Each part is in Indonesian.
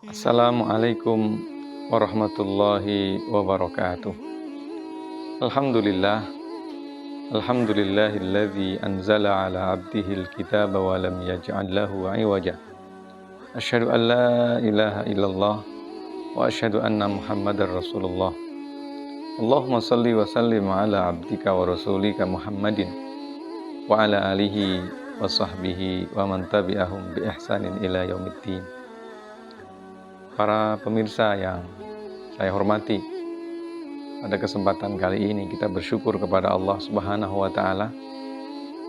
Assalamualaikum warahmatullahi wabarakatuh. Alhamdulillah, alhamdulillahilladzi anzala ala abdihil kitaba wa lam yaj'al lahu 'iwaja. Asyhadu an la ilaha illallah wa asyhadu anna Muhammadar Rasulullah. Allahumma shalli wa sallim ala abdika wa rasulika Muhammadin wa ala alihi wa sahbihi wa man tabi'ahum bi ihsanin ila yaumiddin. Para pemirsa yang saya hormati, pada kesempatan kali ini kita bersyukur kepada Allah Subhanahu wa Ta'ala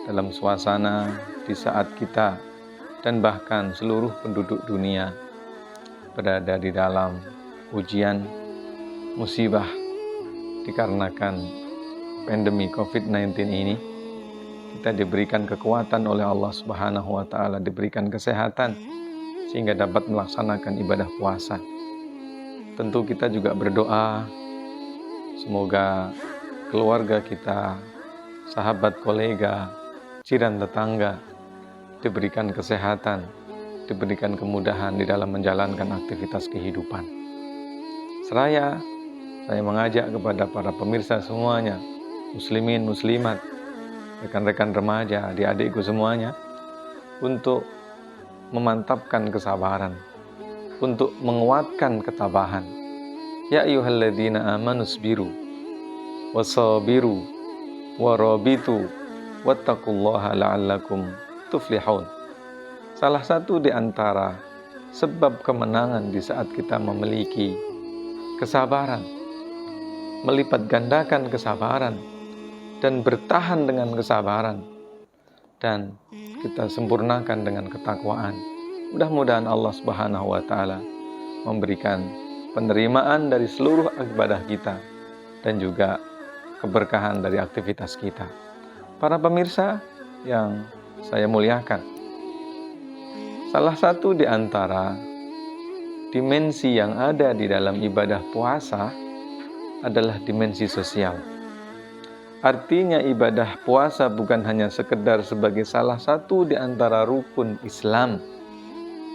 dalam suasana di saat kita dan bahkan seluruh penduduk dunia berada di dalam ujian musibah dikarenakan pandemi COVID-19 ini. Kita diberikan kekuatan oleh Allah Subhanahu wa Ta'ala, diberikan kesehatan sehingga dapat melaksanakan ibadah puasa. Tentu kita juga berdoa semoga keluarga kita, sahabat, kolega, jiran, tetangga diberikan kesehatan, diberikan kemudahan di dalam menjalankan aktivitas kehidupan. Seraya saya mengajak kepada para pemirsa semuanya, muslimin, muslimat, rekan-rekan remaja, adik-adikku semuanya, untuk memantapkan kesabaran, untuk menguatkan ketabahan. Ya ayyuhalladzina amanu sabiru wasabiru warabitu wattaqullaha la'allakum tuflihun. Salah satu di antara sebab kemenangan di saat kita memiliki kesabaran, melipat gandakan kesabaran dan bertahan dengan kesabaran, dan kita sempurnakan dengan ketakwaan. Mudah-mudahan Allah Subhanahu wa Ta'ala memberikan penerimaan dari seluruh ibadah kita dan juga keberkahan dari aktivitas kita. Para pemirsa yang saya muliakan, salah satu di antara dimensi yang ada di dalam ibadah puasa adalah dimensi sosial. Artinya ibadah puasa bukan hanya sekedar sebagai salah satu di antara rukun Islam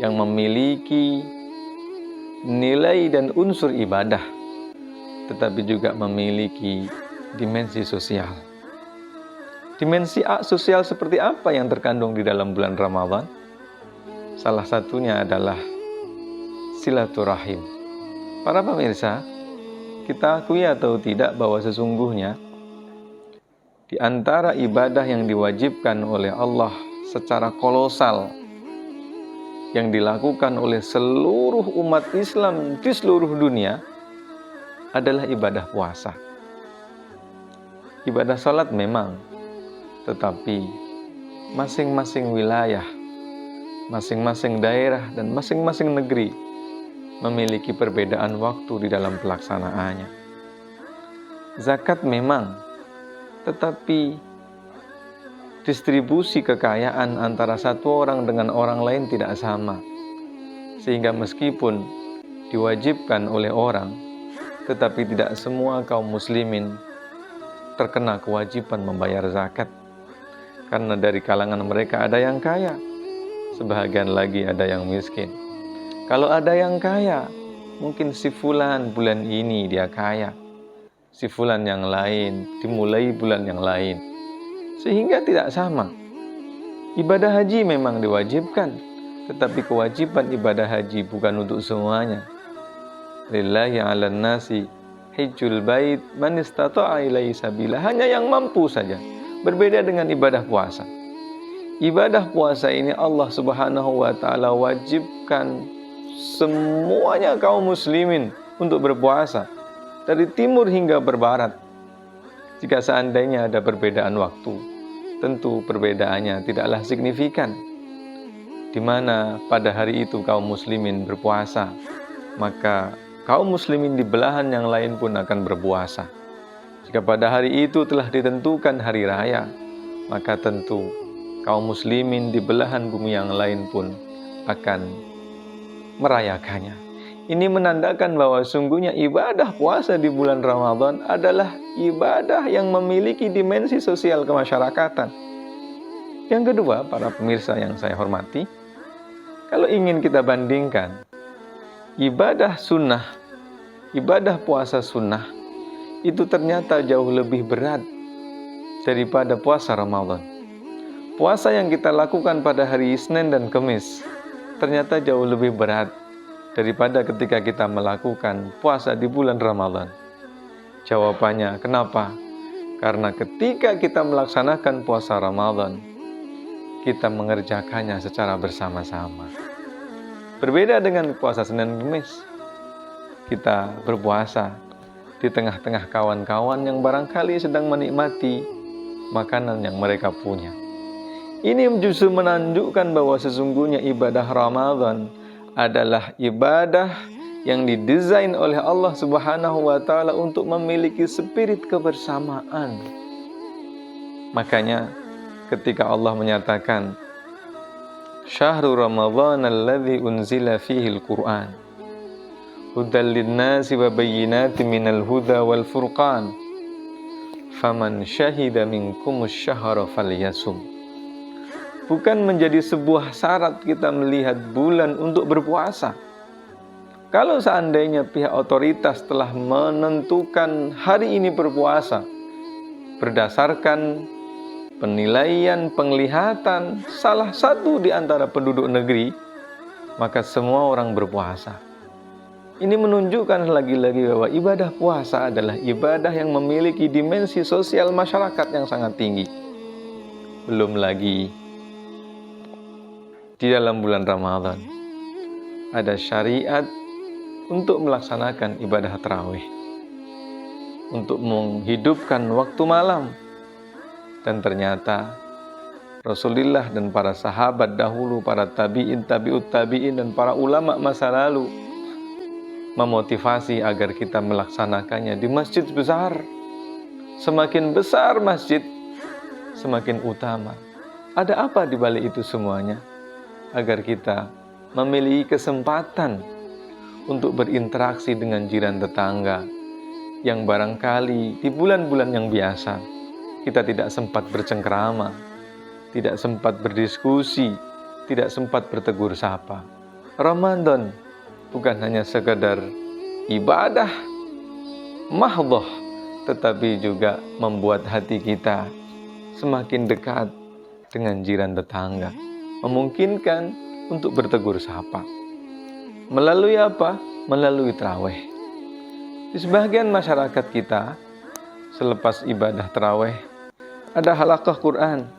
yang memiliki nilai dan unsur ibadah, tetapi juga memiliki dimensi sosial. Dimensi sosial seperti apa yang terkandung di dalam bulan Ramadan? Salah satunya adalah silaturahim. Para pemirsa, kita akui atau tidak bahwa sesungguhnya di antara ibadah yang diwajibkan oleh Allah secara kolosal yang dilakukan oleh seluruh umat Islam di seluruh dunia adalah ibadah puasa. Ibadah salat memang, tetapi masing-masing wilayah, masing-masing daerah dan masing-masing negeri memiliki perbedaan waktu di dalam pelaksanaannya. Zakat memang, tetapi distribusi kekayaan antara satu orang dengan orang lain tidak sama. Sehingga meskipun diwajibkan oleh orang, tetapi tidak semua kaum muslimin terkena kewajiban membayar zakat. Karena dari kalangan mereka ada yang kaya, sebahagian lagi ada yang miskin. Kalau ada yang kaya, mungkin si fulan bulan ini dia kaya, si fulan yang lain dimulai bulan yang lain, sehingga tidak sama. Ibadah haji memang diwajibkan, tetapi kewajiban ibadah haji bukan untuk semuanya. Lillahi 'alan nasi hajjul bait man istata'a ilaihi sabila. Hanya yang mampu saja. Berbeda dengan ibadah puasa. Ibadah puasa ini Allah Subhanahu wa Ta'ala wajibkan semuanya kaum muslimin untuk berpuasa, dari timur hingga berbarat. Jika seandainya ada perbedaan waktu, tentu perbedaannya tidaklah signifikan. Di mana pada hari itu kaum muslimin berpuasa, maka kaum muslimin di belahan yang lain pun akan berpuasa. Jika pada hari itu telah ditentukan hari raya, maka tentu kaum muslimin di belahan bumi yang lain pun akan merayakannya. Ini menandakan bahwa sungguhnya ibadah puasa di bulan Ramadan adalah ibadah yang memiliki dimensi sosial kemasyarakatan. Yang kedua, para pemirsa yang saya hormati, kalau ingin kita bandingkan ibadah sunnah, ibadah puasa sunnah itu ternyata jauh lebih berat daripada puasa Ramadan. Puasa yang kita lakukan pada hari Senin dan Kamis ternyata jauh lebih berat daripada ketika kita melakukan puasa di bulan Ramadan. Jawabannya, kenapa? Karena ketika kita melaksanakan puasa Ramadan, kita mengerjakannya secara bersama-sama. Berbeda dengan puasa Senin dan Kamis. Kita berpuasa di tengah-tengah kawan-kawan yang barangkali sedang menikmati makanan yang mereka punya. Ini justru menunjukkan bahwa sesungguhnya ibadah Ramadan adalah ibadah yang didesain oleh Allah Subhanahu wa Ta'ala untuk memiliki spirit kebersamaan. Makanya ketika Allah menyatakan Syahrul Ramadhan alladzi unzila fihil Qur'an hudal linnasi wa bayyinatin minal huda wal furqan faman syahida minkumus syahra falyasum. Bukan menjadi sebuah syarat kita melihat bulan untuk berpuasa. Kalau seandainya pihak otoritas telah menentukan hari ini berpuasa berdasarkan penilaian, penglihatan salah satu di antara penduduk negeri, maka semua orang berpuasa. Ini menunjukkan lagi-lagi bahwa ibadah puasa adalah ibadah yang memiliki dimensi sosial masyarakat yang sangat tinggi. Belum lagi di dalam bulan Ramadan ada syariat untuk melaksanakan ibadah tarawih, untuk menghidupkan waktu malam. Dan ternyata Rasulullah dan para sahabat dahulu, para tabi'in, tabi'ut tabi'in, dan para ulama masa lalu memotivasi agar kita melaksanakannya di masjid besar. Semakin besar masjid, semakin utama. Ada apa di balik itu semuanya? Agar kita memiliki kesempatan untuk berinteraksi dengan jiran tetangga yang barangkali di bulan-bulan yang biasa kita tidak sempat bercengkrama, tidak sempat berdiskusi, tidak sempat bertegur sapa. Ramadan bukan hanya sekedar ibadah mahdhah, tetapi juga membuat hati kita semakin dekat dengan jiran tetangga, memungkinkan untuk bertegur sapa. Melalui apa? Melalui tarawih. Di sebagian masyarakat kita, selepas ibadah tarawih, ada halaqah Quran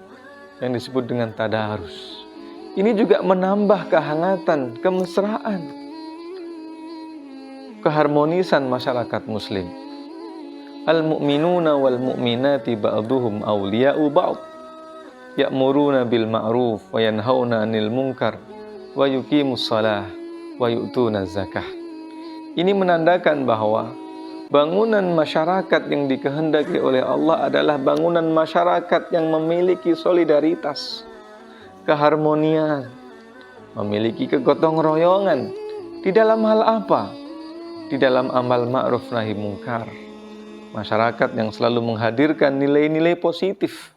yang disebut dengan tadarus. Ini juga menambah kehangatan, kemesraan, keharmonisan masyarakat muslim. Al-mu'minuna wal mu'minati ba'duhum awliya'u ba'd. Ya'muruna bil ma'ruf wa yanhauna 'anil munkar wa yuqimus shalah wa yu'tuna zakah. Ini menandakan bahwa bangunan masyarakat yang dikehendaki oleh Allah adalah bangunan masyarakat yang memiliki solidaritas, keharmonian, memiliki kegotong royongan. Di dalam hal apa? Di dalam amal ma'ruf nahi mungkar. Masyarakat yang selalu menghadirkan nilai-nilai positif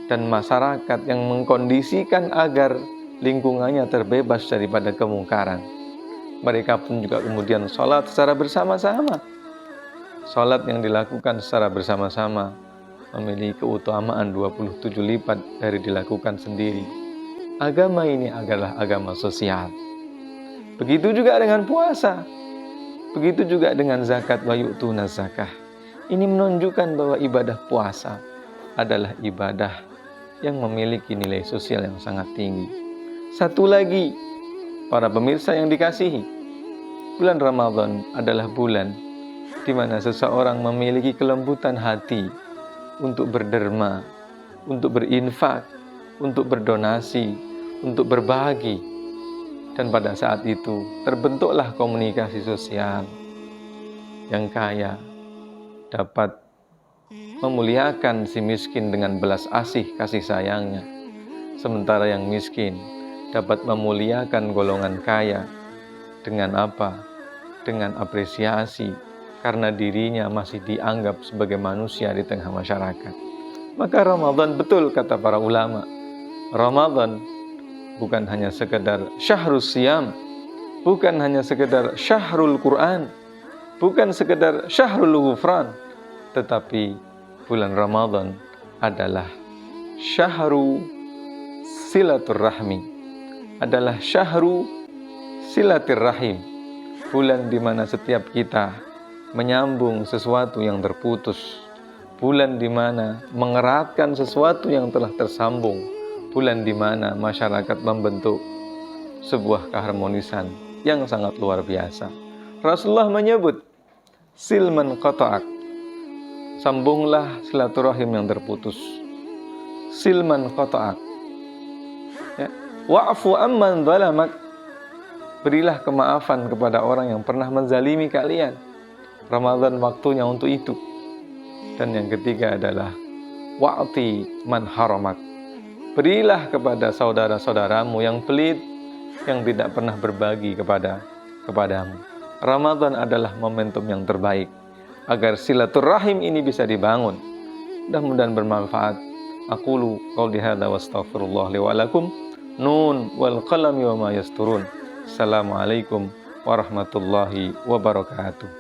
dan masyarakat yang mengkondisikan agar lingkungannya terbebas daripada kemungkaran. Mereka pun juga kemudian sholat secara bersama-sama. Sholat yang dilakukan secara bersama-sama memiliki keutamaan 27 lipat dari dilakukan sendiri. Agama ini adalah agama sosial. Begitu juga dengan puasa. Begitu juga dengan zakat wa yu'tuna zakah. Ini menunjukkan bahwa ibadah puasa adalah ibadah yang memiliki nilai sosial yang sangat tinggi. Satu lagi, para pemirsa yang dikasihi, bulan Ramadan adalah bulan di mana seseorang memiliki kelembutan hati untuk berderma, untuk berinfak, untuk berdonasi, untuk berbagi. Dan pada saat itu terbentuklah komunikasi sosial yang kaya dapat memuliakan si miskin dengan belas asih kasih sayangnya, sementara yang miskin dapat memuliakan golongan kaya dengan apa? Dengan apresiasi karena dirinya masih dianggap sebagai manusia di tengah masyarakat. Maka Ramadan, betul kata para ulama, Ramadan bukan hanya sekedar syahrus siyam, bukan hanya sekedar syahrul Quran, bukan sekedar syahrul ghufran, tetapi bulan Ramadan adalah syahru silaturrahmi, adalah syahru silaturrahim, bulan di mana setiap kita menyambung sesuatu yang terputus, bulan di mana mengeratkan sesuatu yang telah tersambung, bulan di mana masyarakat membentuk sebuah keharmonisan yang sangat luar biasa. Rasulullah menyebut silman qata'ak, sambunglah silaturahim yang terputus. Silman qata'ak, ya. Wa'fu amman zalamak, berilah kemaafan kepada orang yang pernah menzalimi kalian. Ramadan waktunya untuk itu. Dan yang ketiga adalah wa'ti man haramak, berilah kepada saudara-saudaramu yang pelit, yang tidak pernah berbagi kepadamu. Ramadan adalah momentum yang terbaik agar silaturahim ini bisa dibangun. Mudah-mudahan bermanfaat. Aqulu qauli hadza wa astaghfirullah li wa lakum. Nun wal qalami wa ma yasturun. Assalamualaikum warahmatullahi wabarakatuh.